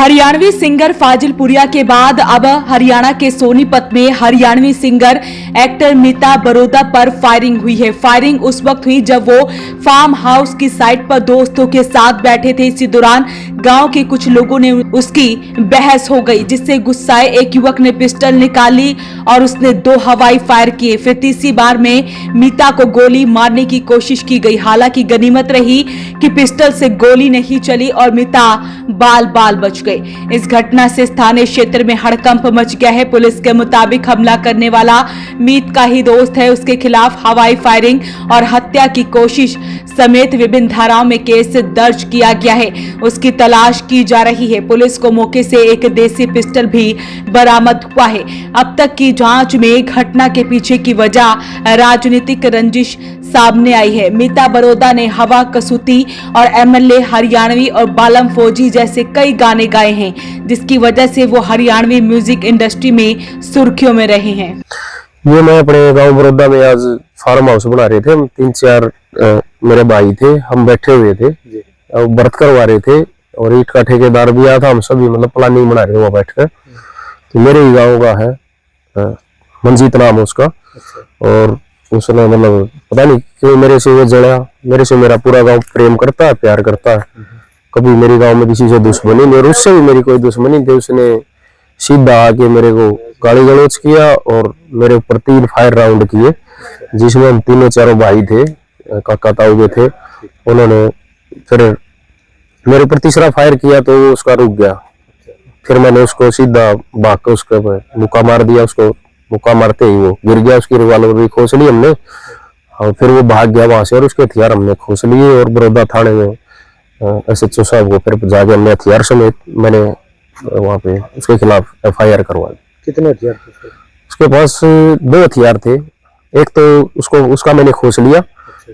Haryanvi singer Fazilpuria के बाद अब हरियाणा के सोनीपत में हरियाणवी सिंगर एक्टर मीता बरोदा पर फायरिंग हुई है। फायरिंग उस वक्त हुई जब वो फार्म हाउस की साइट पर दोस्तों के साथ बैठे थे। इसी दौरान गांव के कुछ लोगों ने उसकी बहस हो गई, जिससे गुस्साए एक युवक ने पिस्टल निकाली और उसने 2 हवाई फायर किए। फिर तीसरी बार में मीता को गोली मारने की कोशिश की गई। हालांकि गनीमत रही कि पिस्टल से गोली नहीं चली और मीता बाल बाल बच गए। इस घटना से स्थानीय क्षेत्र में हड़कंप मच गया है। पुलिस के मुताबिक हमला करने वाला मीत का ही दोस्त है। उसके खिलाफ हवाई फायरिंग और हत्या की कोशिश समेत विभिन्न धाराओं में केस दर्ज किया गया है। उसकी तलाश की जा रही है। पुलिस को मौके से एक देसी पिस्टल भी बरामद हुआ है। अब तक की जांच में घटना के पीछे की वजह राजनीतिक रंजिश सामने आई है। मीता बरोदा ने हवा कसूती और एमएलए हरियाणवी और बालम फौजी जैसे कई गाने गाए हैं, जिसकी वजह से वो हरियाणवी म्यूजिक इंडस्ट्री में सुर्खियों में रहे हैं। ये मैं अपने गांव बरोदा में आज फार्म हाउस बना रहे थे। हम 3-4 मेरे भाई थे, हम बैठे हुए थे, व्रत करवा रहे थे और ईंट का ठेकेदार भी आया था। हम सभी मतलब प्लानिंग बना रहे थे वहां बैठकर। तो मेरे ही गाँव का है, मंजीत नाम है उसका। और उसने मतलब पता नहीं क्यों मेरे से वो जड़ा। मेरे से मेरा पूरा गांव प्रेम करता है, प्यार करता है। कभी मेरे गांव में किसी से दुश्मनी नहीं और उससे भी मेरी कोई दुश्मनी नहीं थी। उसने सीधा आके मेरे को गाली गलौज किया और मेरे ऊपर 3 फायर राउंड किए, जिसमें हम 3-4 भाई थे, काका ताऊ के थे। उन्होंने फिर मेरे ऊपर तीसरा फायर किया तो वो उसका रुक गया। फिर मैंने उसको सीधा भाग कर उसके मुक्का मार दिया। उसको मुक्का मारते ही वो गिर गया। उसकी रिवॉल्वर भी खोस ली हमने और फिर वो भाग गया वहां से और उसके हथियार हमने खोस लिए और बड़ौदा थाने में SHO साहब को फिर जाके हमने हथियार समेत मैंने वहाँ पे उसके खिलाफ FIR करवा दी। कितने हथियार थे उसके पास? 2 हथियार थे। एक तो उसका मैंने खोस लिया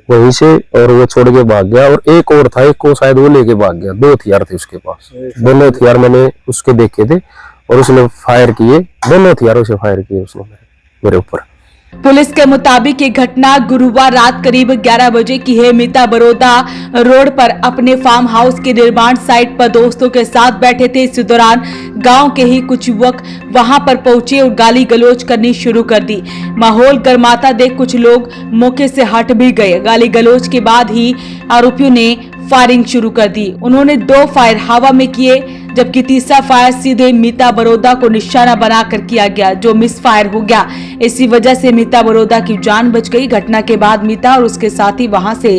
वहीं से और वो छोड़ के भाग गया, और एक और था, एक को शायद वो लेके भाग गया। 2 हथियार थे उसके पास। दोनों हथियार मैंने उसके देखे थे और उसने फायर किए। दोनों हथियारों से फायर किए उसने मेरे ऊपर। पुलिस के मुताबिक ये घटना गुरुवार रात करीब 11 बजे की है। मीता बरोदा रोड पर अपने फार्म हाउस के निर्माण साइट पर दोस्तों के साथ बैठे थे। इसी दौरान गांव के ही कुछ युवक वहां पर पहुंचे और गाली गलौज करनी शुरू कर दी। माहौल गर्माता देख कुछ लोग मौके से हट भी गए। गाली गलौज के बाद ही आरोपियों ने फायरिंग शुरू कर दी। उन्होंने 2 फायर हवा में किए, जबकि तीसरा फायर सीधे मीता बरोदा को निशाना बनाकर किया गया, जो मिस फायर हो गया। इसी वजह से मीता बरोदा की जान बच गई। घटना के बाद मीता और उसके साथी वहां से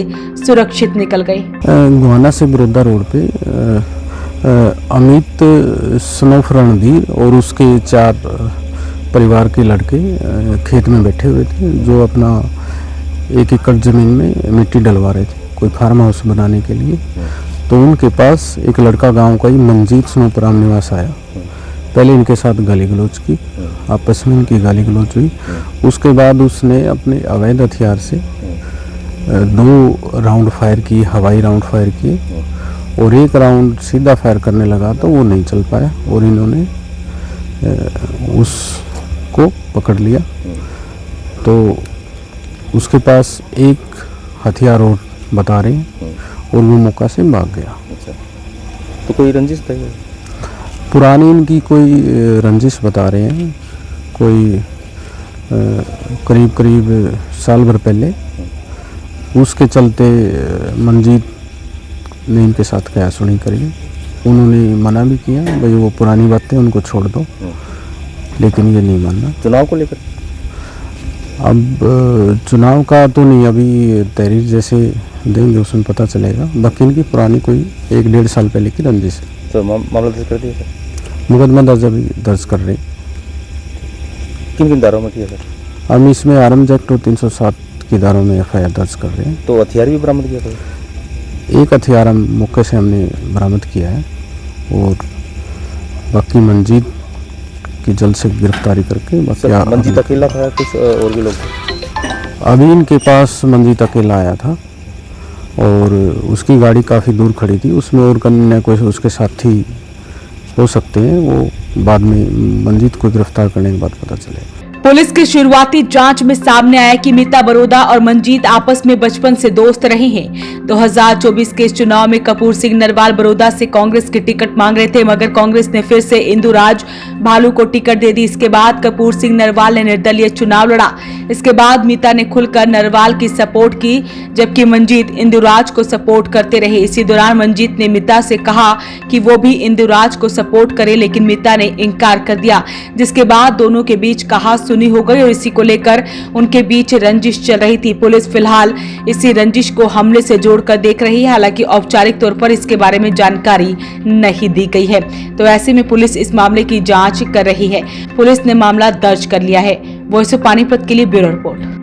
सुरक्षित निकल गए। गोहाना से बरोदा रोड पे अमित स्नोफ रणधीर और उसके 4 परिवार के लड़के खेत में बैठे हुए थे, जो अपना 1 एकड़ जमीन में मिट्टी डलवा रहे थे कोई फार्म हाउस बनाने के लिए। तो उनके पास एक लड़का गांव का ही मंजीत स्नोपराम निवास आया। पहले इनके साथ गाली गलौज की, आपस में इनकी गाली गलौज हुई। उसके बाद उसने अपने अवैध हथियार से 2 राउंड फायर किए, हवाई राउंड फायर किए, और 1 राउंड सीधा फायर करने लगा तो वो नहीं चल पाया और इन्होंने उसको पकड़ लिया। तो उसके पास 1 हथियार और बता रहे हैं और वो मौका से भाग गया। अच्छा, तो कोई रंजिश था? पुरानी इनकी कोई रंजिश बता रहे हैं, कोई करीब साल भर पहले। उसके चलते मंजीत ने इनके साथ क्या सुनी करी। उन्होंने मना भी किया, भाई वो पुरानी बातें उनको छोड़ दो, लेकिन ये नहीं मानना। चुनाव को लेकर? अब चुनाव का तो नहीं, अभी तहरीर जैसे देंगे उसमें पता चलेगा। बाकी इनकी पुरानी कोई 1-1.5 साल पहले की रंजिश है। तो मामला दर्ज कर दिया सर? मुकदमा दर्ज कर रहे। किन धाराओं में किया सर? हम इसमें आर्म्स एक्ट और 307 की धाराओं में FIR दर्ज कर रहे हैं। तो हथियार भी बरामद किया था? 1 हथियार हम मौके से हमने बरामद किया है और बाकी मंजीत की जल्द से गिरफ्तारी करके बाकी। मंजीत अकेला था, कुछ और भी लोग? अभी इनके पास मंजीत अकेला आया था और उसकी गाड़ी काफ़ी दूर खड़ी थी। उसमें और कन्या कोई उसके साथी हो सकते हैं, वो बाद में मंजीत को गिरफ्तार करने के बाद पता चलेगा। पुलिस की शुरुआती जांच में सामने आया कि मीता बरोदा और मंजीत आपस में बचपन से दोस्त रहे हैं। 2024 के इस चुनाव में कपूर सिंह नरवाल बरोदा से कांग्रेस की टिकट मांग रहे थे, मगर कांग्रेस ने फिर से इंदुराज भालू को टिकट दे दी। इसके बाद कपूर सिंह नरवाल ने निर्दलीय चुनाव लड़ा। इसके बाद मीता ने खुलकर नरवाल की सपोर्ट की, जबकि मंजीत इंदुराज को सपोर्ट करते रहे। इसी दौरान मंजीत ने मीता से कहा कि वो भी इंदुराज को सपोर्ट करे, लेकिन मीता ने इनकार कर दिया, जिसके बाद दोनों के बीच कहा सुनी हो गई और इसी को लेकर उनके बीच रंजिश चल रही थी। पुलिस फिलहाल इसी रंजिश को हमले से जोड़कर देख रही है। हालांकि औपचारिक तौर पर इसके बारे में जानकारी नहीं दी गई है, तो ऐसे में पुलिस इस मामले की जांच कर रही है। पुलिस ने मामला दर्ज कर लिया है। वॉइस ऑफ पानीपत के लिए ब्यूरो रिपोर्ट।